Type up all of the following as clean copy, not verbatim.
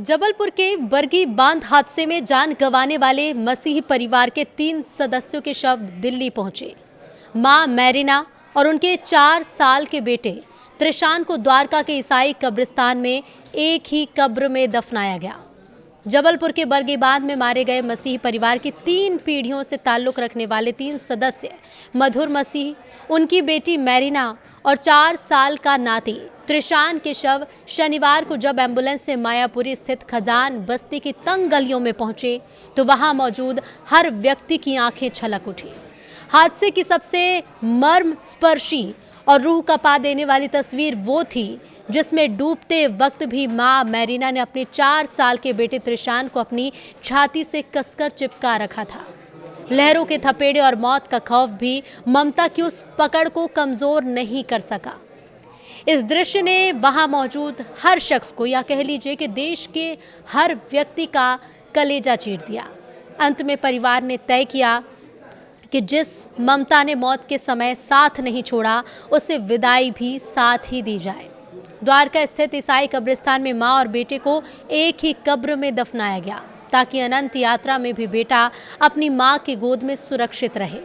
जबलपुर के बरगी बांध हादसे में जान गंवाने वाले मसीही परिवार के 3 सदस्यों के शव दिल्ली पहुंचे। मां मैरिना और उनके 4 साल के बेटे त्रिशान को द्वारका के ईसाई कब्रिस्तान में एक ही कब्र में दफनाया गया। जबलपुर के बरगी बांध में मारे गए मसीही परिवार की 3 पीढ़ियों से ताल्लुक रखने वाले 3 सदस्य मधुर मसीह, उनकी बेटी मैरिना और 4 साल का नाती त्रिशान के शव शनिवार को जब एम्बुलेंस से मायापुरी स्थित खजान बस्ती की तंग गलियों में पहुंचे तो वहां मौजूद हर व्यक्ति की आंखें छलक उठी। हादसे की सबसे मर्मस्पर्शी और रूह कपा देने वाली तस्वीर वो थी जिसमें डूबते वक्त भी मां मैरिना ने अपने 4 साल के बेटे त्रिशान को अपनी छाती से कसकर चिपका रखा था। लहरों के थपेड़े और मौत का खौफ भी ममता की उस पकड़ को कमजोर नहीं कर सका। इस दृश्य ने वहां मौजूद हर शख्स को, या कह लीजिए कि देश के हर व्यक्ति का कलेजा चीर दिया। अंत में परिवार ने तय किया कि जिस ममता ने मौत के समय साथ नहीं छोड़ा, उसे विदाई भी साथ ही दी जाए। द्वारका स्थित ईसाई कब्रिस्तान में मां और बेटे को एक ही कब्र में दफनाया गया ताकि अनंत यात्रा में भी बेटा अपनी मां की गोद में सुरक्षित रहे।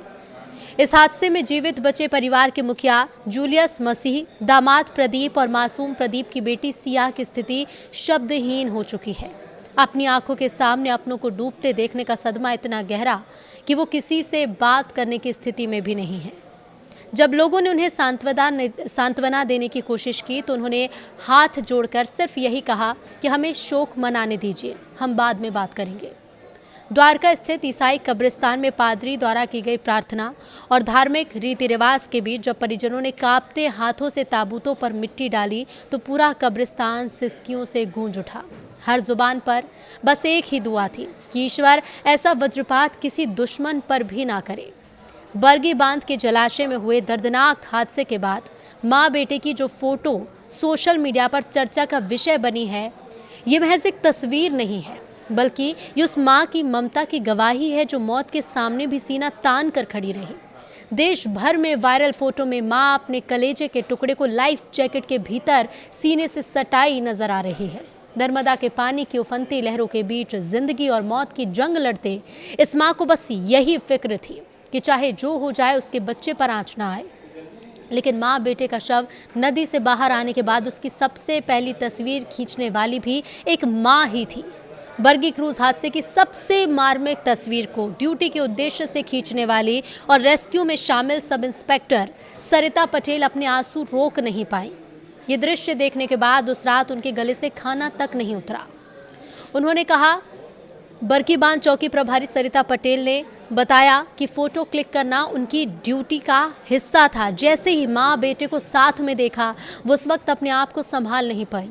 इस हादसे में जीवित बचे परिवार के मुखिया जूलियस मसीह, दामाद प्रदीप और मासूम प्रदीप की बेटी सिया की स्थिति शब्दहीन हो चुकी है। अपनी आंखों के सामने अपनों को डूबते देखने का सदमा इतना गहरा कि वो किसी से बात करने की स्थिति में भी नहीं है। जब लोगों ने उन्हें सांत्वना देने की कोशिश की तो उन्होंने हाथ जोड़कर सिर्फ यही कहा कि हमें शोक मनाने दीजिए, हम बाद में बात करेंगे। द्वारका स्थित ईसाई कब्रिस्तान में पादरी द्वारा की गई प्रार्थना और धार्मिक रीति रिवाज के बीच जब परिजनों ने कांपते हाथों से ताबूतों पर मिट्टी डाली तो पूरा कब्रिस्तान सिसकियों से गूंज उठा। हर जुबान पर बस एक ही दुआ थी कि ईश्वर ऐसा वज्रपात किसी दुश्मन पर भी ना करे। बरगी बांध के जलाशय में हुए दर्दनाक हादसे के बाद मां बेटे की जो फोटो सोशल मीडिया पर चर्चा का विषय बनी है, ये महज एक तस्वीर नहीं है, बल्कि ये उस मां की ममता की गवाही है जो मौत के सामने भी सीना तान कर खड़ी रही। देश भर में वायरल फोटो में मां अपने कलेजे के टुकड़े को लाइफ जैकेट के भीतर सीने से सटाई नजर आ रही है। नर्मदा के पानी की उफनती लहरों के बीच जिंदगी और मौत की जंग लड़ते इस मां को बस यही फिक्र थी कि चाहे जो हो जाए उसके बच्चे पर आंच ना आए। लेकिन मां बेटे का शव नदी से बाहर आने के बाद उसकी सबसे पहली तस्वीर खींचने वाली भी एक मां ही थी। बरगी क्रूज हादसे की सबसे मार्मिक तस्वीर को ड्यूटी के उद्देश्य से खींचने वाली और रेस्क्यू में शामिल सब इंस्पेक्टर सरिता पटेल अपने आंसू रोक नहीं पाई। ये दृश्य देखने के बाद उस रात उनके गले से खाना तक नहीं उतरा। उन्होंने कहा, बरगी बांध चौकी प्रभारी सरिता पटेल ने बताया कि फोटो क्लिक करना उनकी ड्यूटी का हिस्सा था। जैसे ही मां बेटे को साथ में देखा वो उस वक्त अपने आप को संभाल नहीं पाई,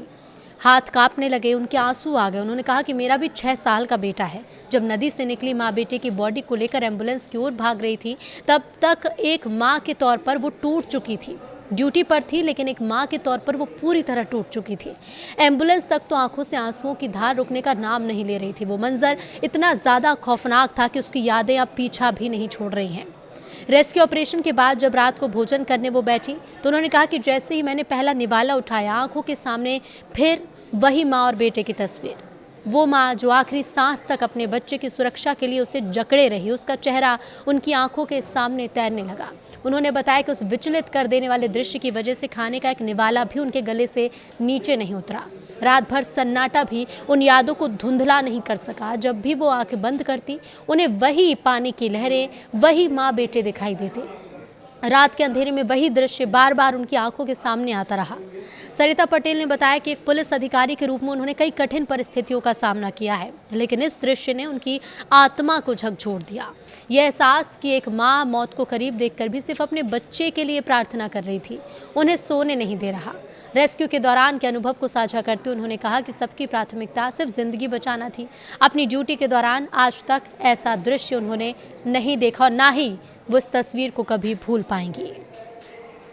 हाथ कांपने लगे, उनके आंसू आ गए। उन्होंने कहा कि मेरा भी 6 साल का बेटा है। जब नदी से निकली मां बेटे की बॉडी को लेकर एम्बुलेंस की ओर भाग रही थी तब तक एक मां के तौर पर वो टूट चुकी थी। ड्यूटी पर थी लेकिन एक मां के तौर पर वो पूरी तरह टूट चुकी थी। एम्बुलेंस तक तो आंखों से आंसुओं की धार रुकने का नाम नहीं ले रही थी। वो मंजर इतना ज़्यादा खौफनाक था कि उसकी यादें अब पीछा भी नहीं छोड़ रही हैं। रेस्क्यू ऑपरेशन के बाद जब रात को भोजन करने वो बैठी तो उन्होंने कहा कि जैसे ही मैंने पहला निवाला उठाया, आंखों के सामने फिर वही माँ और बेटे की तस्वीर। वो माँ जो आखिरी सांस तक अपने बच्चे की सुरक्षा के लिए उसे जकड़े रही, उसका चेहरा उनकी आंखों के सामने तैरने लगा। उन्होंने बताया कि उस विचलित कर देने वाले दृश्य की वजह से खाने का एक निवाला भी उनके गले से नीचे नहीं उतरा। रात भर सन्नाटा भी उन यादों को धुंधला नहीं कर सका। जब भी वो आंखें बंद करती उन्हें वही पानी की लहरें, वही माँ बेटे दिखाई देते। रात के अंधेरे में वही दृश्य बार बार उनकी आंखों के सामने आता रहा। सरिता पटेल ने बताया कि एक पुलिस अधिकारी के रूप में उन्होंने कई कठिन परिस्थितियों का सामना किया है, लेकिन इस दृश्य ने उनकी आत्मा को झकझोर दिया। यह एहसास कि एक माँ मौत को करीब देखकर भी सिर्फ अपने बच्चे के लिए प्रार्थना कर रही थी, उन्हें सोने नहीं दे रहा। रेस्क्यू के दौरान के अनुभव को साझा करते उन्होंने कहा कि सबकी प्राथमिकता सिर्फ जिंदगी बचाना थी। अपनी ड्यूटी के दौरान आज तक ऐसा दृश्य उन्होंने नहीं देखा और ना ही वो इस तस्वीर को कभी भूल पाएंगी।